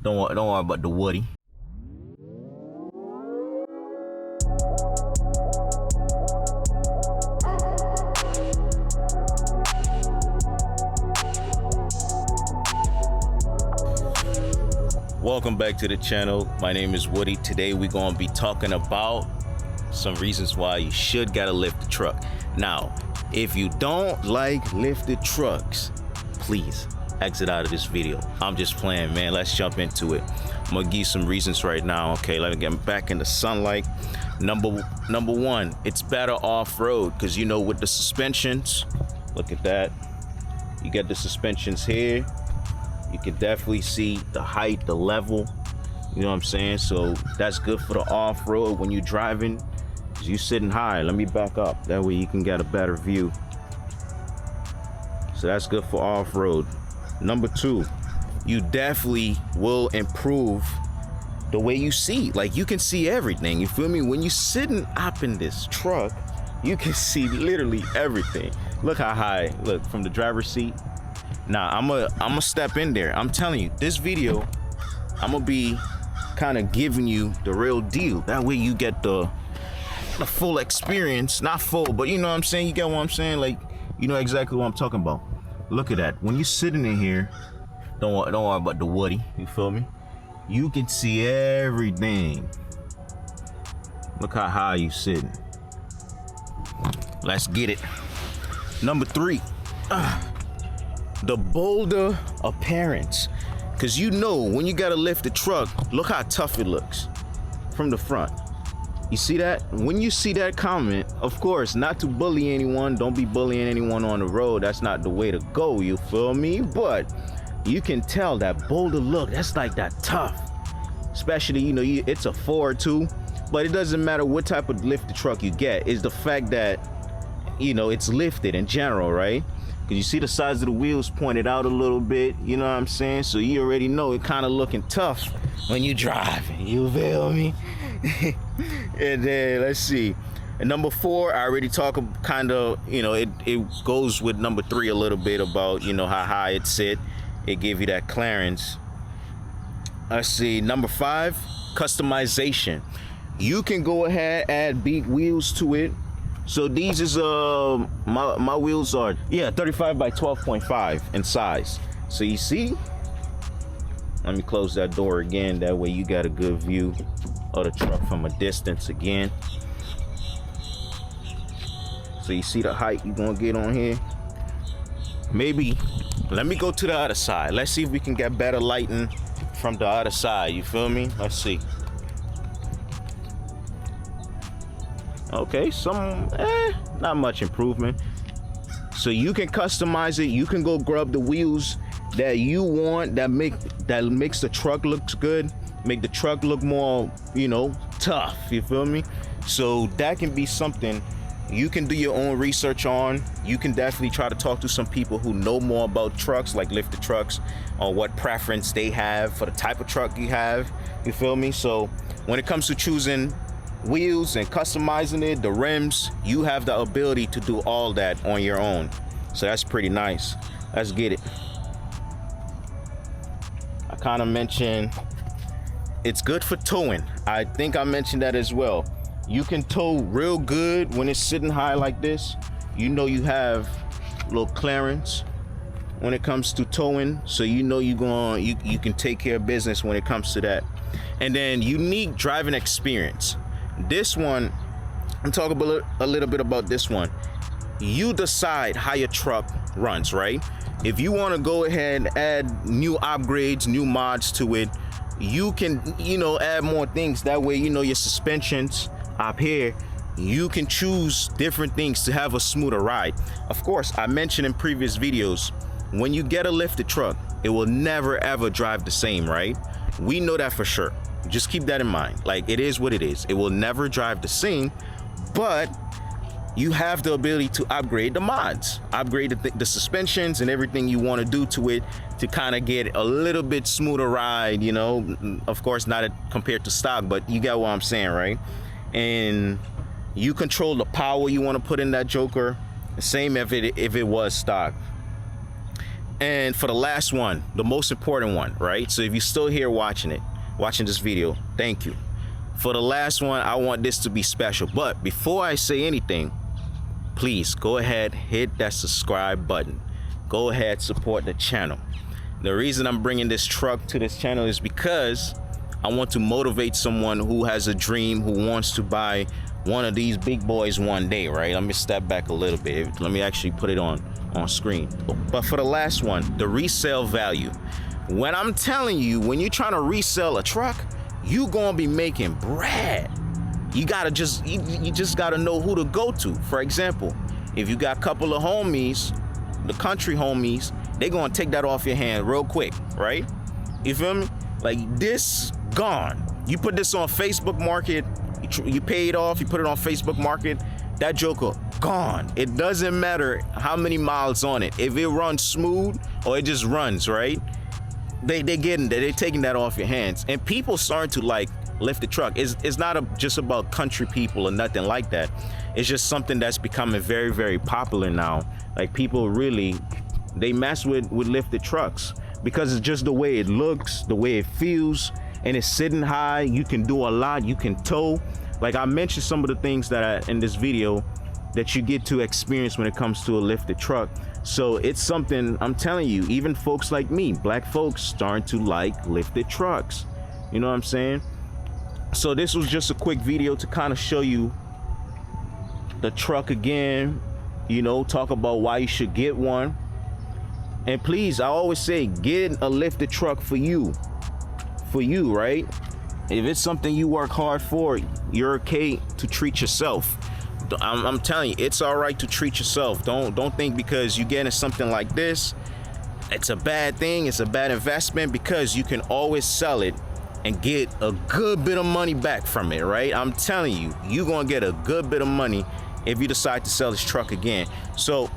Don't worry about the Woody. Welcome back to the channel. My name is Woody. Today we're going to be talking about some reasons why you should gotta lift the truck. Now, if you don't like lifted trucks, please exit out of this video. I'm just playing, man. Let's jump into it. I'm gonna give you some reasons right now. Okay, let me get back in the sunlight. Number one, it's better off-road because, you know, with the suspensions, look at that. You get the suspensions here. You can definitely see the height, the level, you know what I'm saying? So that's good for the off-road when you're driving, because you're sitting high. Let me back up. That way you can get a better view. So that's good for off-road. Number two, you definitely will improve the way you see. Like, you can see everything, you feel me? When you're sitting up in this truck, you can see literally everything. Look how high, look, from the driver's seat. Now, I'm a step in there. I'm telling you, this video, I'm gonna be kind of giving you the real deal. That way you get the full experience. Not full, but you know what I'm saying? You get what I'm saying? Like, you know exactly what I'm talking about. Look at that. When you're sitting in here, don't worry about the Woody, you feel me? You can see everything. Look how high you sitting. Let's get it. Number three. The Boulder Appearance. Because you know, when you gotta lift the truck, look how tough it looks from the front. You see that? When you see that comment, of course, not to bully anyone, don't be bullying anyone on the road. That's not the way to go, you feel me? But you can tell that Boulder look, that's like that tough. Especially, you know, it's a 4 or 2, but it doesn't matter what type of lifted truck you get. It's the fact that, you know, it's lifted in general, right? Because you see the sides of the wheels pointed out a little bit, you know what I'm saying? So you already know it kind of looking tough when you driving, you feel me? And then let's see. And number 4, I already talked kind of, you know, it goes with number 3 a little bit about, you know, how high it sit. It gave you that clearance. Let's see. Number 5, customization. You can go ahead, add bead wheels to it. So these is my wheels are 35 by 12.5 in size. So you see, let me close that door again, that way you got a good view of the truck from a distance again. So you see the height you're gonna get on here. Maybe let me go to the other side. Let's see if we can get better lighting from the other side, you feel me? Let's see. Okay, not much improvement. So you can customize it. You can go grab the wheels that you want that makes the truck looks good, make the truck look more, you know, tough, you feel me? So that can be something you can do your own research on. You can definitely try to talk to some people who know more about trucks, like lifted trucks, or what preference they have for the type of truck you have, you feel me? So when it comes to choosing wheels and customizing it, the rims, you have the ability to do all that on your own. So that's pretty nice. Let's get it. I kind of mentioned it's good for towing. I think I mentioned that as well. You can tow real good when it's sitting high like this. You know, you have a little clearance when it comes to towing, so you know you can take care of business when it comes to that. And then unique driving experience. This one, I'm talking a little bit about this one. You decide how your truck runs, right? If you want to go ahead and add new upgrades, new mods to it, you can, you know, add more things. That way, you know, your suspensions up here, you can choose different things to have a smoother ride. Of course, I mentioned in previous videos, when you get a lifted truck, it will never ever drive the same, right? We know that for sure. Just keep that in mind. Like, it is what it is. It will never drive the same, but you have the ability to upgrade the mods, upgrade the suspensions and everything you want to do to it to kind of get a little bit smoother ride, you know. Of course, not compared to stock, but you get what I'm saying, right? And you control the power you want to put in that joker, the same if it was stock. And for the last one, the most important one, right? So if you're still here watching this video, thank you. For the last one, I want this to be special. But before I say anything, please go ahead, hit that subscribe button. Go ahead, support the channel. The reason I'm bringing this truck to this channel is because I want to motivate someone who has a dream, who wants to buy one of these big boys one day, right? Let me step back a little bit. Let me actually put it on screen. But for the last one, the resale value. When I'm telling you, when you're trying to resell a truck, you gonna be making bread. You just gotta know who to go to. For example, if you got a couple of homies, the country homies, they gonna take that off your hand real quick, right? You feel me? Like this, gone. You put this on Facebook Market, you pay it off, you put it on Facebook Market, that joker, gone. It doesn't matter how many miles on it. If it runs smooth or it just runs, right? They getting that, they taking that off your hands. And people starting to like lift the truck. It's not just about country people or nothing like that. It's just something that's becoming very, very popular now. Like people really, they mess with lifted trucks because it's just the way it looks, the way it feels, and it's sitting high. You can do a lot, you can tow. Like I mentioned some of the things that in this video that you get to experience when it comes to a lifted truck. So it's something, I'm telling you, even folks like me, black folks, starting to like lifted trucks. You know what I'm saying? So this was just a quick video to kind of show you the truck again, you know, talk about why you should get one. And please, I always say, get a lifted truck for you, right? If it's something you work hard for, you're okay to treat yourself. I'm telling you, it's all right to treat yourself. Don't think because you get in something like this, it's a bad thing, it's a bad investment, because you can always sell it and get a good bit of money back from it, right? I'm telling you, you're gonna get a good bit of money if you decide to sell this truck again. So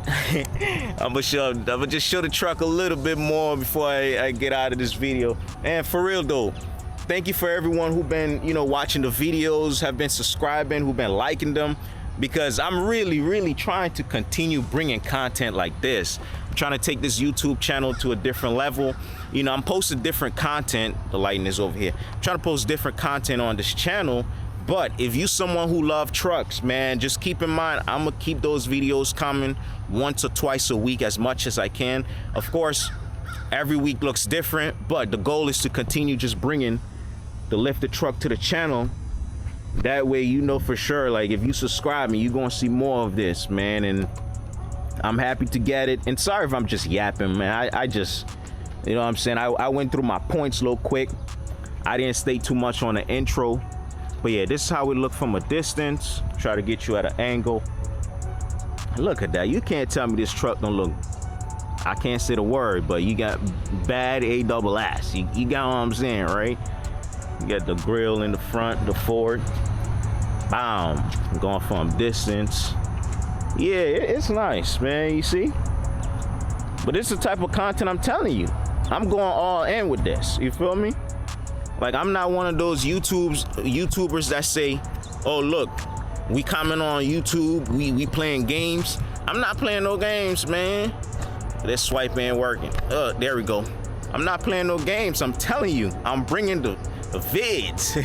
I'm gonna just show the truck a little bit more before I get out of this video. And for real though, thank you for everyone who've been, you know, watching the videos, have been subscribing, who've been liking them, because I'm really trying to continue bringing content like this. I'm trying to take this YouTube channel to a different level. You know, I'm posting different content. The lighting is over here. I'm trying to post different content on this channel. But if you someone who love trucks, man, just keep in mind, I'm gonna keep those videos coming once or twice a week as much as I can. Of course, every week looks different, but the goal is to continue just bringing the lifted truck to the channel. That way, you know for sure, like if you subscribe me, you're gonna see more of this, man. And I'm happy to get it. And sorry if I'm just yapping, man. I just, you know what I'm saying? I went through my points a little quick. I didn't stay too much on the intro. But yeah, this is how it look from a distance. Try to get you at an angle. Look at that. You can't tell me this truck don't look, I can't say the word, but you got bad ASS. You got what I'm saying, right? You got the grill in the front, the Ford. Boom. Going from distance. Yeah, it's nice, man. You see? But this is the type of content I'm telling you. I'm going all in with this. You feel me? Like, I'm not one of those YouTubers that say, oh, look, we comment on YouTube, we playing games. I'm not playing no games, man. This swipe ain't working. There we go. I'm not playing no games. I'm telling you, I'm bringing the vids.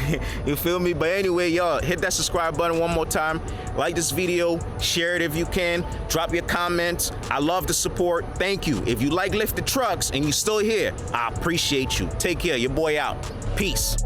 You feel me? But anyway, y'all, hit that subscribe button one more time. Like this video, share it if you can, drop your comments. I love the support. Thank you. If you like lifted trucks and you still here, I appreciate you. Take care. Your boy out. Peace.